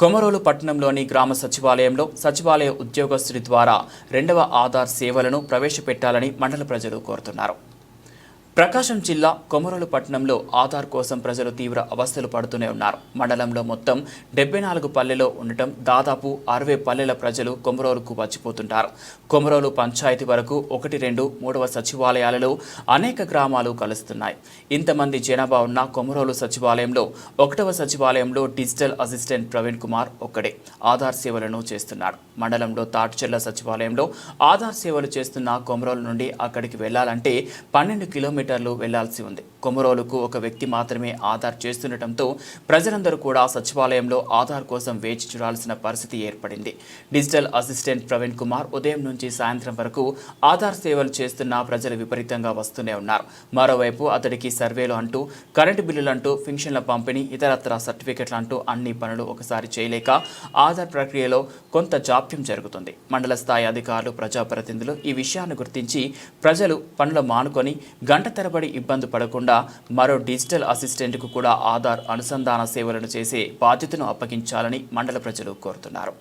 కొమరోలు పట్టణంలోని గ్రామ సచివాలయంలో సచివాలయ ఉద్యోగస్తుడి ద్వారా రెండవ ఆధార్ సేవలను ప్రవేశపెట్టాలని మండల ప్రజలు కోరుతున్నారు. ప్రకాశం జిల్లా కొమరోలు పట్టణంలో ఆధార్ కోసం ప్రజలు తీవ్ర అవస్థలు పడుతూనే ఉన్నారు. మండలంలో మొత్తం 74 పల్లెలో ఉండటం దాదాపు 60 పల్లెల ప్రజలు కొమరోలుకు వచ్చిపోతుంటారు. కొమరోలు పంచాయతీ వరకు 1, 2, 3వ సచివాలయాలలో అనేక గ్రామాలు కలుస్తున్నాయి. ఇంతమంది జనాభా ఉన్న కొమరోలు సచివాలయంలో 1వ సచివాలయంలో డిజిటల్ అసిస్టెంట్ ప్రవీణ్ కుమార్ ఒక్కడే ఆధార్ సేవలను చేస్తున్నాడు. మండలంలో తాటిచెర్ల సచివాలయంలో ఆధార్ సేవలు చేస్తున్న కొమరోలు నుండి అక్కడికి వెళ్లాలంటే 12 కిలోమీటర్లు వెళ్లాల్సి ఉంది. కొమరోలుకు ఒక వ్యక్తి మాత్రమే ఆధార్ చేస్తుండటంతో ప్రజలందరూ కూడా సచివాలయంలో ఆధార్ కోసం వేచి చూడాల్సిన పరిస్థితి ఏర్పడింది. డిజిటల్ అసిస్టెంట్ ప్రవీణ్ కుమార్ ఉదయం నుంచి సాయంత్రం వరకు ఆధార్ సేవలు చేస్తున్న ప్రజలు విపరీతంగా వస్తూనే ఉన్నారు. మరోవైపు అతడికి సర్వేలు అంటూ, కరెంటు బిల్లులు అంటూ, పెన్షన్ల పంపిణీ, ఇతరత్ర సర్టిఫికెట్లు అంటూ అన్ని పనులు ఒకసారి చేయలేక ఆధార్ ప్రక్రియలో కొంత జాప్యం జరుగుతుంది. మండల స్థాయి అధికారులు, ప్రజాప్రతినిధులు ఈ విషయాన్ని గుర్తించి ప్రజలు పనులు మానుకొని గంట తరబడి ఇబ్బంది పడకుండా మరో డిజిటల్ అసిస్టెంట్కు కూడా ఆధార్ అనుసంధాన సేవలను చేసే బాధ్యతను అప్పగించాలని మండల ప్రజలు కోరుతున్నారు.